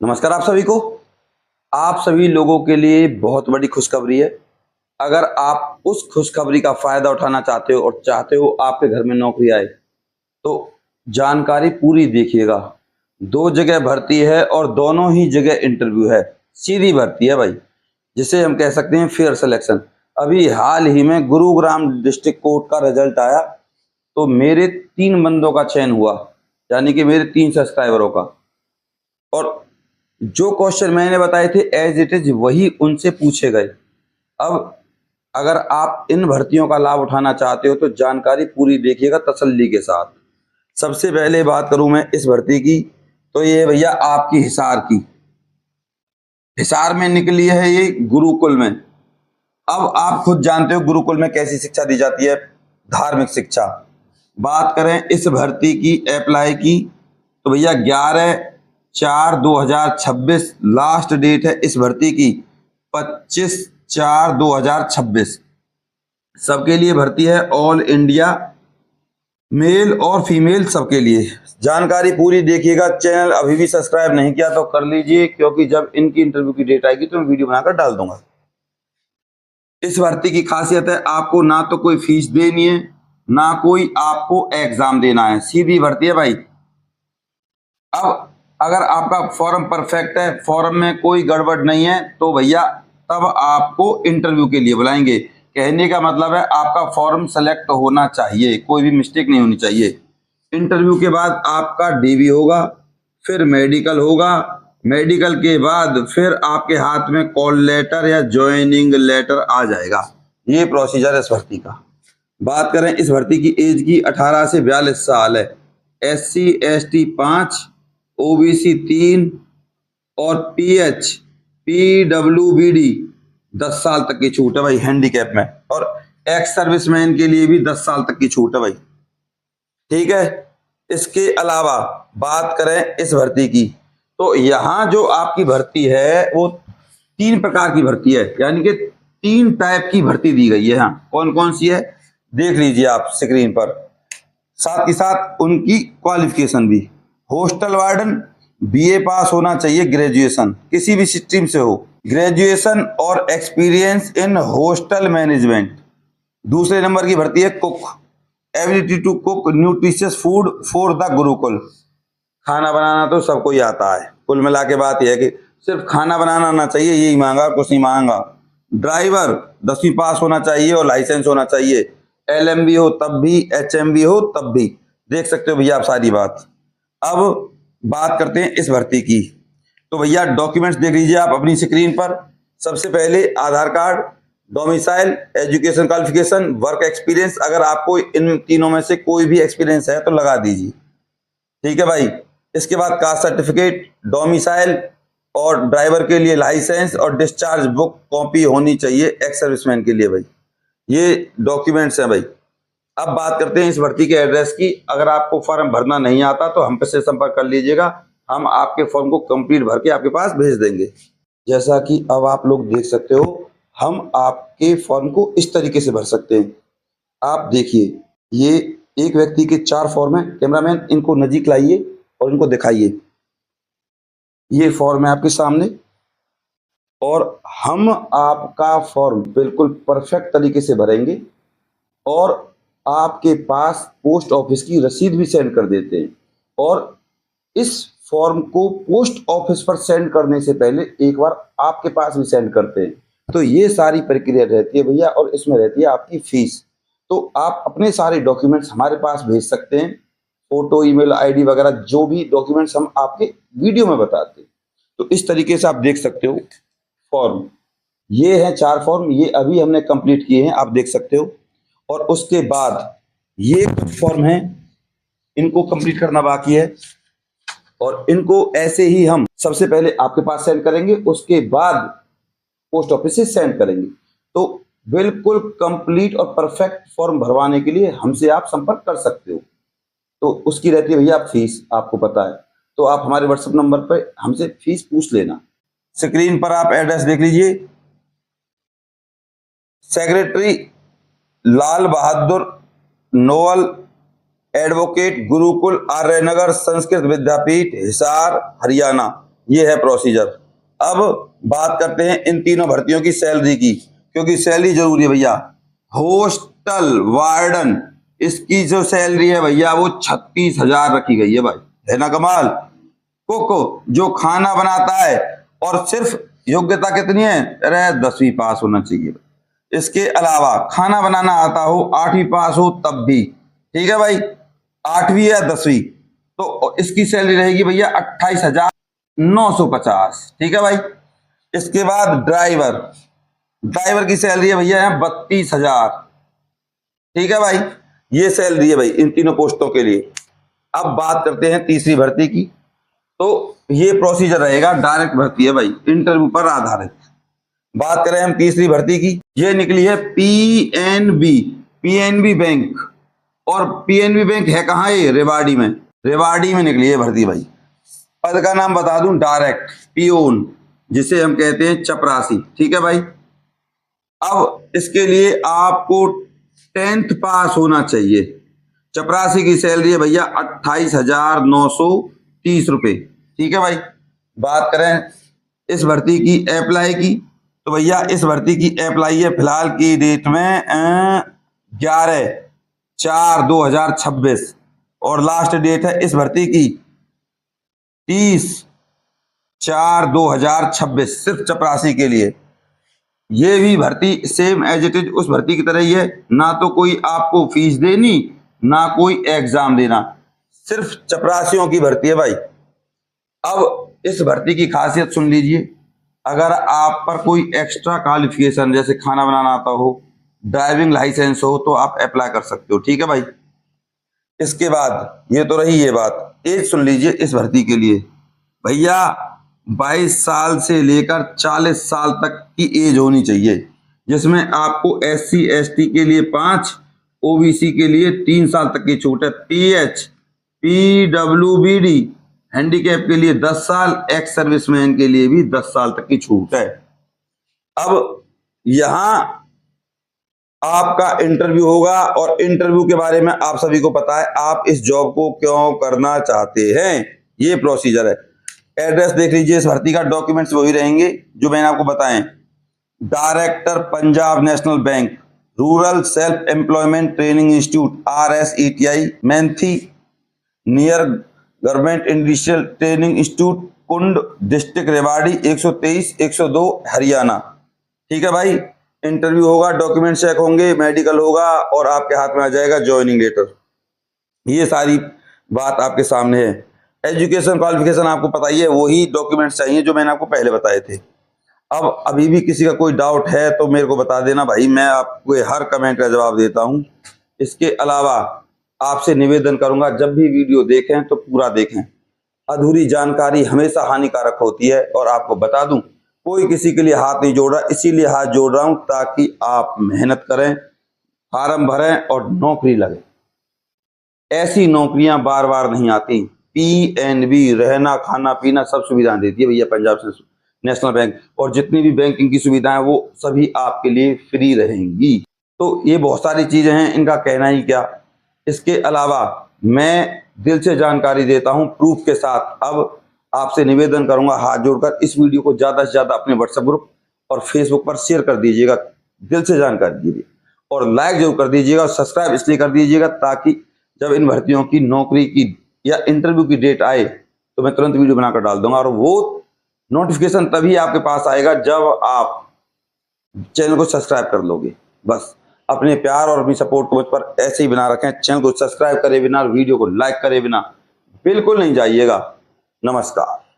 नमस्कार आप सभी को। आप सभी लोगों के लिए बहुत बड़ी खुशखबरी है। अगर आप उस खुशखबरी का फायदा उठाना चाहते हो और चाहते हो आपके घर में नौकरी आए, तो जानकारी पूरी देखिएगा। 2 जगह भर्ती है और दोनों ही जगह इंटरव्यू है। सीधी भर्ती है भाई, जिसे हम कह सकते हैं फेयर सिलेक्शन। अभी हाल ही में गुरुग्राम डिस्ट्रिक्ट कोर्ट का रिजल्ट आया, तो मेरे 3 बंदों का चयन हुआ, यानी कि मेरे 3 सब्सक्राइबरों का। और जो क्वेश्चन मैंने बताए थे एज इट इज वही उनसे पूछे गए। अब अगर आप इन भर्तियों का लाभ उठाना चाहते हो तो जानकारी पूरी देखिएगा तसल्ली के साथ। सबसे पहले बात करूं मैं इस भर्ती की, तो ये भैया आपकी हिसार की, हिसार में निकली है ये गुरुकुल में। अब आप खुद जानते हो गुरुकुल में कैसी शिक्षा दी जाती है, धार्मिक शिक्षा। बात करें इस भर्ती की अप्लाई की, तो भैया 11/4/2026 लास्ट डेट है इस भर्ती की। 25/4/2026 सबके लिए भर्ती है, ऑल इंडिया, मेल और फीमेल सबके लिए। जानकारी पूरी देखिएगा। चैनल अभी भी सब्सक्राइब नहीं किया तो कर लीजिए, क्योंकि जब इनकी इंटरव्यू की डेट आएगी तो मैं वीडियो बनाकर डाल दूंगा। इस भर्ती की खासियत है, आपको ना तो कोई फीस देनी है, ना कोई आपको एग्जाम देना है। सीधी भर्ती है भाई। अब अगर आपका फॉर्म परफेक्ट है, फॉर्म में कोई गड़बड़ नहीं है, तो भैया तब आपको इंटरव्यू के लिए बुलाएंगे। कहने का मतलब है आपका फॉर्म सेलेक्ट होना चाहिए, कोई भी मिस्टेक नहीं होनी चाहिए। इंटरव्यू के बाद आपका डीवी होगा, फिर मेडिकल होगा, मेडिकल के बाद फिर आपके हाथ में कॉल लेटर या ज्वाइनिंग लेटर आ जाएगा। ये प्रोसीजर है इस भर्ती का। बात करें इस भर्ती की एज की, 18 से 42 साल है। SC ST 5, OBC 3 और PWBD 10 साल तक की छूट है भाई हैंडीकैप में। और एक्स सर्विसमैन के लिए भी 10 साल तक की छूट है भाई। ठीक है। इसके अलावा बात करें इस भर्ती की, तो यहाँ जो आपकी भर्ती है वो 3 प्रकार की भर्ती है, यानी कि 3 टाइप की भर्ती दी गई है। यहाँ कौन कौन सी है देख लीजिए आप स्क्रीन पर, साथ ही साथ उनकी क्वालिफिकेशन भी। हॉस्टल वार्डन, BA पास होना चाहिए, ग्रेजुएशन किसी भी स्ट्रीम से हो, ग्रेजुएशन और एक्सपीरियंस इन हॉस्टल मैनेजमेंट। दूसरे नंबर की भर्ती है cook, ability to cook nutritious food for the Gurukul. खाना बनाना तो सबको ही आता है, कुल मिला के बात यह है कि सिर्फ खाना बनाना आना चाहिए, यही मांगा, कुछ नहीं मांगा। ड्राइवर 10वीं पास होना चाहिए और लाइसेंस होना चाहिए, LMB हो तब भी, HMB हो तब भी। देख सकते हो भैया आप सारी बात। अब बात करते हैं इस भर्ती की, तो भैया डॉक्यूमेंट्स देख लीजिए आप अपनी स्क्रीन पर। सबसे पहले Aadhaar card, domicile, education qualification, work experience. अगर आपको इन तीनों में से कोई भी एक्सपीरियंस है तो लगा दीजिए। ठीक है भाई। इसके बाद कास्ट सर्टिफिकेट, डोमिसाइल और ड्राइवर के लिए लाइसेंस और डिस्चार्ज बुक कॉपी होनी चाहिए एक्स सर्विसमैन के लिए भाई। ये डॉक्यूमेंट्स हैं भाई। अब बात करते हैं इस भर्ती के एड्रेस की। अगर आपको फॉर्म भरना नहीं आता तो हम से संपर्क कर लीजिएगा, हम आपके फॉर्म को कंप्लीट भर के आपके पास भेज देंगे। जैसा कि अब आप लोग देख सकते हो, हम आपके फॉर्म को इस तरीके से भर सकते हैं। आप देखिए, ये एक व्यक्ति के 4 फॉर्म है। कैमरामैन इनको नजीक लाइए और इनको दिखाइए। ये फॉर्म है आपके सामने, और हम आपका फॉर्म बिल्कुल परफेक्ट तरीके से भरेंगे और आपके पास पोस्ट ऑफिस की रसीद भी सेंड कर देते हैं। और इस फॉर्म को पोस्ट ऑफिस पर सेंड करने से पहले एक बार आपके पास भी सेंड करते हैं। तो ये सारी प्रक्रिया रहती है भैया, और इसमें रहती है आपकी फीस। तो आप अपने सारे डॉक्यूमेंट्स हमारे पास भेज सकते हैं, फोटो, ईमेल आईडी वगैरह, जो भी डॉक्यूमेंट्स हम आपके वीडियो में बताते हैं। तो इस तरीके से आप देख सकते हो फॉर्म। ये है 4 फॉर्म, ये अभी हमने कंप्लीट किए हैं, आप देख सकते हो। और उसके बाद ये कुछ फॉर्म हैं, इनको कंप्लीट करना बाकी है, और इनको ऐसे ही हम सबसे पहले आपके पास सेंड करेंगे, उसके बाद पोस्ट ऑफिस से सेंड करेंगे। तो बिल्कुल कंप्लीट और परफेक्ट फॉर्म भरवाने के लिए हमसे आप संपर्क कर सकते हो। तो उसकी रहती है भैया फीस, आपको पता है। तो आप हमारे व्हाट्सएप नंबर पर हमसे फीस पूछ लेना। स्क्रीन पर आप एड्रेस देख लीजिए, secretary Lal Bahadur novel advocate, Gurukul, Arya Nagar Sanskrit विद्यापीठ, हिसार, हरियाणा। ये है प्रोसीजर। अब बात करते हैं इन तीनों भर्तियों की सैलरी की, क्योंकि सैलरी जरूरी है भैया। हॉस्टल वार्डन, इसकी जो सैलरी है भैया वो 36,000 रखी गई है भाई, है ना कमाल। कुक जो खाना बनाता है, और सिर्फ योग्यता कितनी है, अरे 10वीं पास होना चाहिए। इसके अलावा खाना बनाना आता हो, 8वीं पास हो तब भी ठीक है भाई, 8वीं या 10वीं, तो इसकी सैलरी रहेगी भैया 28,950, ठीक है भाई। इसके बाद ड्राइवर, ड्राइवर की सैलरी है भैया है 32,000, ठीक है भाई। ये सैलरी है भाई इन तीनों पोस्टों के लिए। अब बात करते हैं तीसरी भर्ती की। तो ये प्रोसीजर रहेगा, डायरेक्ट भर्ती है भाई, इंटरव्यू पर आधारित। बात करें हम तीसरी भर्ती की, ये निकली है पीएनबी, पीएनबी बैंक। और पीएनबी बैंक है कहाँ, ये रेवाड़ी में, रेवाड़ी में निकली है भर्ती भाई। पद का नाम बता दूं, डायरेक्ट पियोन, जिसे हम कहते हैं चपरासी, ठीक है भाई। अब इसके लिए आपको 10th पास होना चाहिए। चपरासी की सैलरी है भैया 28,930 रुपए, ठीक है भाई। बात करें इस भर्ती की अप्लाई की, तो भैया इस भर्ती की अप्लाई है फिलहाल की डेट में 11/4/2026, और लास्ट डेट है इस भर्ती की 30/4/2026, सिर्फ चपरासी के लिए। ये भी भर्ती सेम एज इट इज उस भर्ती की तरह ही है, ना तो कोई आपको फीस देनी, ना कोई एग्जाम देना, सिर्फ चपरासियों की भर्ती है भाई। अब इस भर्ती की खासियत सुन लीजिए। अगर आप पर कोई एक्स्ट्रा क्वालिफिकेशन जैसे खाना बनाना आता हो, ड्राइविंग लाइसेंस हो, तो आप अप्लाई कर सकते हो, ठीक है भाई। इसके बाद ये तो रही ये बात, एज सुन लीजिए इस भर्ती के लिए भैया, 22 साल से लेकर 40 साल तक की एज होनी चाहिए, जिसमें आपको SC ST के लिए 5, OBC के लिए 3 साल तक की छूट है, PH PWBD हैंडीकैप के लिए 10 साल, एक्स सर्विसमैन के लिए भी 10 साल तक की छूट है। अब यहां आपका इंटरव्यू होगा, और इंटरव्यू के बारे में आप सभी को पता है, आप इस जॉब को क्यों करना चाहते हैं, ये प्रोसीजर है। एड्रेस देख लीजिए इस भर्ती का, डॉक्यूमेंट्स वही रहेंगे जो मैंने आपको बताएं। Director Punjab National Bank, rural self employment training institute RSETI Mainthi, near government industrial training institute Kund, district Rewari 123-102 Haryana, ठीक है भाई। इंटरव्यू होगा, डॉक्यूमेंट चेक होंगे, मेडिकल होगा, और आपके हाथ में आ जाएगा ज्वाइनिंग लेटर। ये सारी बात आपके सामने है। एजुकेशन क्वालिफिकेशन आपको पता ही है, वही डॉक्यूमेंट्स चाहिए जो मैंने आपको पहले बताए थे। अब अभी भी किसी का कोई डाउट है तो मेरे को बता देना भाई, मैं आपको हर कमेंट का जवाब देता हूं। इसके अलावा आपसे निवेदन करूंगा, जब भी वीडियो देखें तो पूरा देखें, अधूरी जानकारी हमेशा हानिकारक होती है। और आपको बता दूं, कोई किसी के लिए हाथ नहीं जोड़ रहा, इसीलिए हाथ जोड़ रहा हूं ताकि आप मेहनत करें, फार्म भरें और नौकरी लगे। ऐसी नौकरियां बार बार नहीं आती। PNB रहना खाना पीना सब सुविधाएं देती है भैया पंजाब नेशनल बैंक, और जितनी भी बैंकिंग की सुविधाएं वो सभी आपके लिए फ्री रहेंगी। तो ये बहुत सारी चीजें हैं, इनका कहना ही क्या। इसके अलावा मैं दिल से जानकारी देता हूं प्रूफ के साथ। अब आपसे निवेदन करूंगा हाथ जोड़कर, इस वीडियो को ज्यादा से ज्यादा अपने व्हाट्सएप ग्रुप और फेसबुक पर शेयर कर दीजिएगा, दिल से जानकारी दीजिए, और लाइक जरूर कर दीजिएगा, और सब्सक्राइब इसलिए कर दीजिएगा ताकि जब इन भर्तियों की नौकरी की या इंटरव्यू की डेट आए तो मैं तुरंत वीडियो बनाकर डाल दूंगा। और वो नोटिफिकेशन तभी आपके पास आएगा जब आप चैनल को सब्सक्राइब कर लोगे। बस अपने प्यार और अपनी सपोर्ट को मुझ पर ऐसे ही बना रखें। चैनल को सब्सक्राइब करे बिना, वीडियो को लाइक करे बिना बिल्कुल नहीं जाइएगा। नमस्कार।